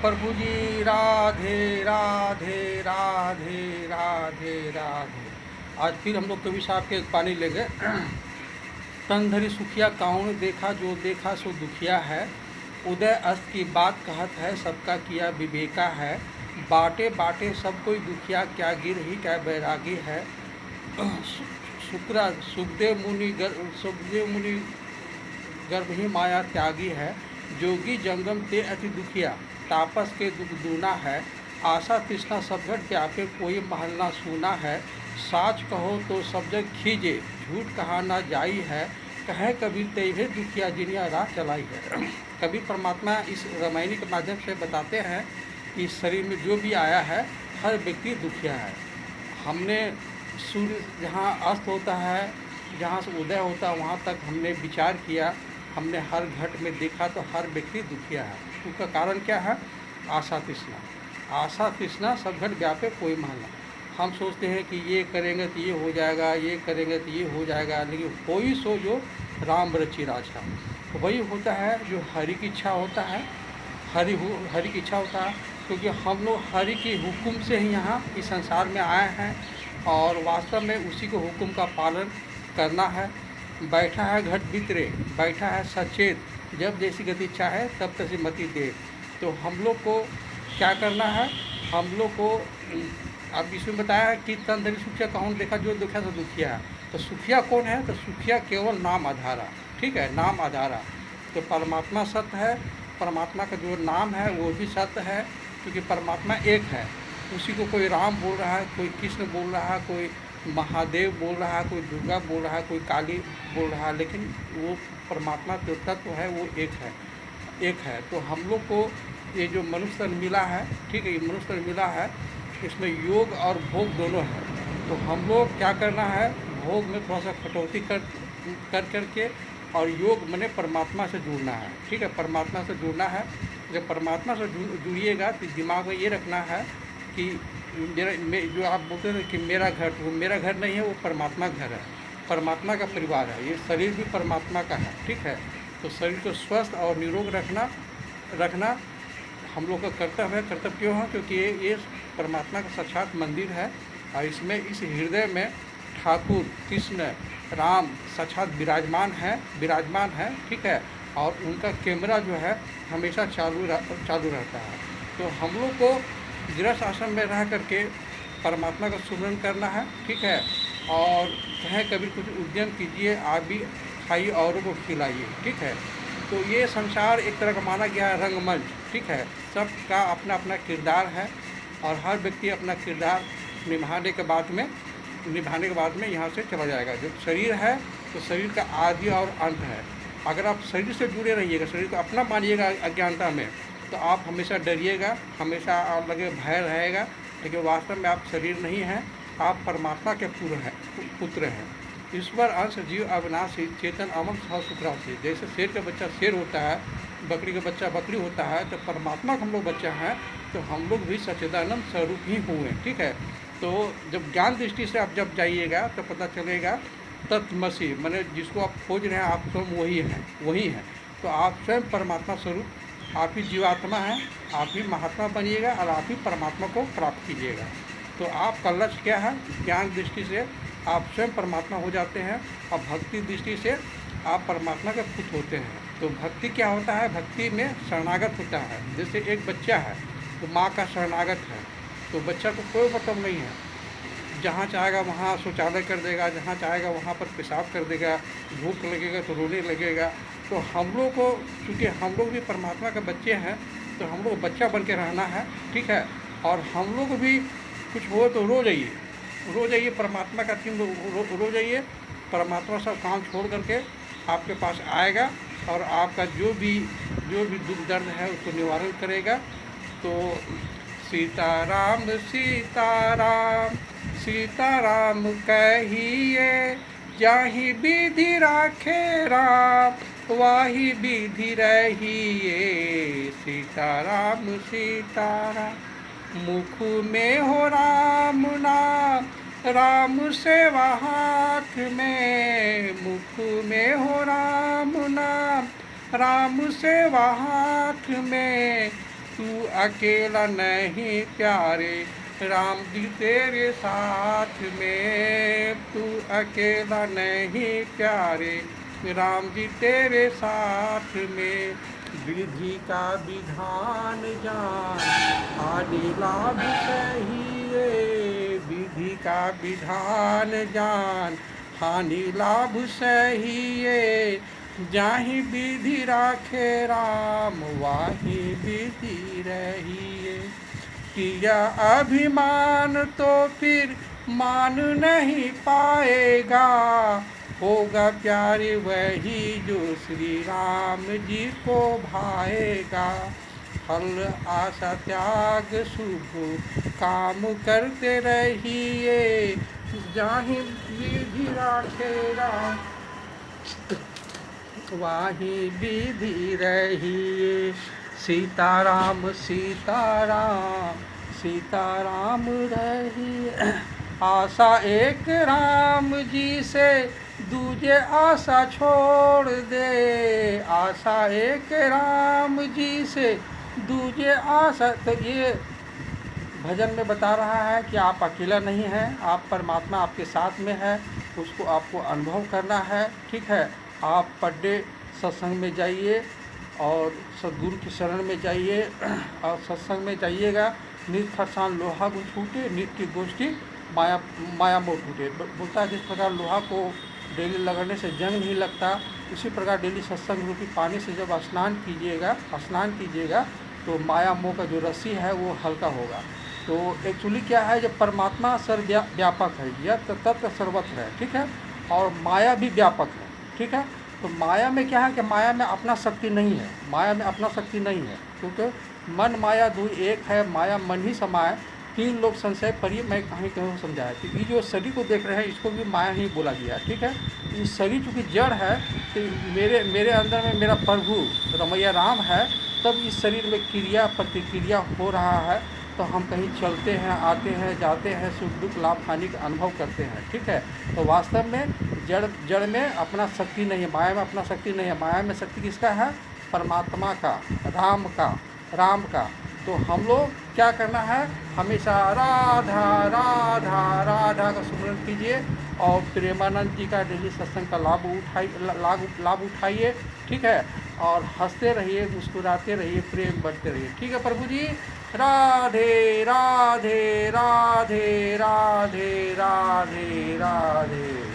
प्रभु जी राधे राधे राधे राधे राधे। आज फिर हम लोग कवि साहब के एक पानी ले गए। तन धरी सुखिया काहुन देखा, जो देखा सो दुखिया है। उदय अस्त की बात कहत है, सबका किया विवेका है। बाटे बाटे सब कोई दुखिया, क्या गिर ही क्या बैरागी है। सुखदेव मुनि गर्भ ही माया त्यागी है। जोगी जंगम ते अति दुखिया, तापस के दुख दूना है। आशा तृष्णा सब घट व्यापे, कोई महल ना सूना है। साच कहो तो सब जग खीजे, झूठ कहा ना जाई है। कहे कबीर तेरे दुखिया, जिनिया राह चलाई है। कबीर परमात्मा इस रामायणी के माध्यम से बताते हैं कि शरीर में जो भी आया है हर व्यक्ति दुखिया है। हमने सूर्य जहाँ अस्त होता है, जहाँ से उदय होता है, वहाँ तक हमने विचार किया। हमने हर घट में देखा तो हर व्यक्ति दुखिया है। उसका कारण क्या है? आशा तृष्णा। आशा तृष्णा सब घट व्यापे, कोई महल। हम सोचते हैं कि ये करेंगे तो ये हो जाएगा, ये करेंगे तो ये हो जाएगा, लेकिन कोई सो जो राम रचि राजा, वही होता है जो हरि की इच्छा होता है। हरि की इच्छा होता है, क्योंकि हम लोग हरि के हुक्म से ही यहाँ इस संसार में आए हैं और वास्तव में उसी के हुक्म का पालन करना है। बैठा है घट भीतरे, बैठा है सचेत, जब जैसी गति चाहे तब तैसी मति दे। तो हम लोग को क्या करना है? हम लोग को अब इसमें बताया है कि तन धरी सुखिया कौन देखा, जो देखा तो दुखिया है। तो सुखिया कौन है? तो सुखिया केवल नाम आधारा, ठीक है, नाम आधारा। तो परमात्मा सत्य है, परमात्मा का जो नाम है वो भी सत्य है, क्योंकि परमात्मा एक है। उसी को कोई राम बोल रहा है, कोई कृष्ण बोल रहा है, कोई महादेव बोल रहा है, कोई दुर्गा बोल रहा है, कोई काली बोल रहा है, लेकिन वो परमात्मा जो तत्व है वो एक है। तो हम लोग को ये जो मनुष्य तन मिला है, ठीक है, ये मनुष्य तन मिला है, इसमें योग और भोग दोनों है। तो हम लोग क्या करना है? भोग में थोड़ा सा कटौती करके और योग मने परमात्मा से जुड़ना है, ठीक है, परमात्मा से जुड़ना है। जब परमात्मा से जुड़िएगा तो दिमाग में ये रखना है कि जो आप बोलते हैं कि मेरा घर, वो मेरा घर नहीं है, वो परमात्मा घर है, परमात्मा का परिवार है। ये शरीर भी परमात्मा का है, ठीक है। तो शरीर को स्वस्थ और निरोग रखना हम लोग का कर्तव्य है। कर्तव्य क्यों है? क्योंकि ये परमात्मा का साक्षात मंदिर है और इसमें इस हृदय में ठाकुर कृष्ण राम साक्षात विराजमान है, ठीक है। और उनका कैमरा जो है हमेशा चालू रहता है। तो हम लोग को गृहस्थ आश्रम में रह करके परमात्मा का सुमिरन करना है, ठीक है। और कहें कभी कुछ उद्यम कीजिए, आप भी खाइए औरों को खिलाइए, ठीक है। तो ये संसार एक तरह का माना गया है रंगमंच, ठीक है। सबका अपना अपना किरदार है और हर व्यक्ति अपना किरदार निभाने के बाद में यहाँ से चला जाएगा। जो शरीर है तो शरीर का आदि और अंत है। अगर आप शरीर से जुड़े रहिएगा, शरीर को अपना मानिएगा अज्ञानता में, तो आप हमेशा डरिएगा, हमेशा आप लगे भय रहेगा, लेकिन वास्तव में आप शरीर नहीं हैं, आप परमात्मा के पुत्र हैं। ईश्वर अंश जीव अविनाशी, चेतन अमर सह सुखराशि। जैसे शेर का बच्चा शेर होता है, बकरी का बच्चा बकरी होता है, तो परमात्मा का हम लोग बच्चा हैं, तो हम लोग भी सच्चिदानंद स्वरूप ही हुए, ठीक है। तो जब ज्ञान दृष्टि से आप जब जाइएगा तो पता चलेगा तत्वमसि, माने जिसको आप खोज रहे हैं आप स्वयं वही हैं। तो आप स्वयं परमात्मा स्वरूप, आप ही जीवात्मा हैं, आप ही महात्मा बनिएगा और आप ही परमात्मा को प्राप्त कीजिएगा। तो आपका लक्ष्य क्या है? ज्ञान दृष्टि से आप स्वयं परमात्मा हो जाते हैं और भक्ति दृष्टि से आप परमात्मा के पुत्र होते हैं। तो भक्ति क्या होता है? भक्ति में शरणागत होता है। जैसे एक बच्चा है तो माँ का शरणागत है, तो बच्चा को कोई मतलब नहीं है, जहाँ चाहेगा वहाँ शौचालय कर देगा, जहाँ चाहेगा वहाँ पर पेशाब कर देगा, भूख लगेगा तो रोने लगेगा। तो हम लोग को, चूँकि हम लोग भी परमात्मा के बच्चे हैं, तो हम लोग बच्चा बन के रहना है, ठीक है। और हम लोग भी कुछ हो तो रो जाइए, परमात्मा का टीम रो जाइए। परमात्मा सब काम छोड़ करके आपके पास आएगा और आपका जो भी दुख दर्द है उसको निवारण करेगा। तो सीताराम सीताराम सीताराम कहिए, जाहि विधि राखे राम, वाही विधि रहिए। सीताराम सीताराम, मुख में हो राम नाम, राम सेवा हाथ में। मुख में हो राम नाम, राम सेवा हाथ में। तू अकेला नहीं प्यारे, राम जी तेरे साथ में। तू अकेला नहीं प्यारे, राम जी तेरे साथ में। विधि का विधान जान, हानि लाभ सहिए। विधि का विधान जान, हानि लाभ सहिए। जाहि विधि राखे राम, वाहि विधि रहिए। किया अभिमान तो फिर मान नहीं पाएगा, होगा प्यारे वही जो श्री राम जी को भाएगा। फल आशा त्याग शुभ काम करते रहिए, जाहि विधि राखे राम, वाही विधि रहिए। सीताराम सीताराम सीताराम रहिए। आशा एक राम जी से, दूजे आशा छोड़ दे। आशा एक राम जी से, दूजे आशा। तो ये भजन में बता रहा है कि आप अकेला नहीं हैं, आप परमात्मा आपके साथ में है, उसको आपको अनुभव करना है। ठीक है, आप पर डे सत्संग में जाइए और सद्गुरु की शरण में जाइए और सत्संग में जाइएगा। नित खरसान लोहा को छूटे, नित की गोष्ठी माया मोह टूटे। बोलता है जिस प्रकार लोहा को डेली लगाने से जंग नहीं लगता, उसी प्रकार डेली सत्संग रूपी पानी से जब स्नान कीजिएगा तो माया मोह का जो रस्सी है वो हल्का होगा। तो एक्चुअली क्या है, जब परमात्मा सर्वव्यापक है, यह तत्व सर्वत्र है। ठीक है, और माया भी व्यापक है। ठीक है, तो माया में क्या है कि माया में अपना शक्ति नहीं है, माया में अपना शक्ति नहीं है, क्योंकि मन माया दो एक है, माया मन ही समाये, तीन लोग संशय परिये, मैं कहीं समझाया। तो ये जो शरीर को देख रहे हैं इसको भी माया ही बोला गया। ठीक है, ये शरीर चूँकि जड़ है, तो मेरे अंदर में मेरा प्रभु रमैया राम है, तब इस शरीर में क्रिया प्रतिक्रिया हो रहा है। तो हम कहीं चलते हैं, आते हैं, जाते हैं, सुख दुख लाभ हानि का अनुभव करते हैं। ठीक है, तो वास्तव में जड़ में अपना शक्ति नहीं है, माया में अपना शक्ति नहीं है। माया में शक्ति किसका है? परमात्मा का, राम का। तो हम लोग क्या करना है, हमेशा राधा राधा राधा का सुमरन कीजिए और प्रेमानंद जी का डेली सत्संग का लाभ उठाइए। ठीक है, और हंसते रहिए, मुस्कुराते रहिए, प्रेम बढ़ते रहिए। ठीक है प्रभु जी, राधे राधे राधे राधे राधे राधे।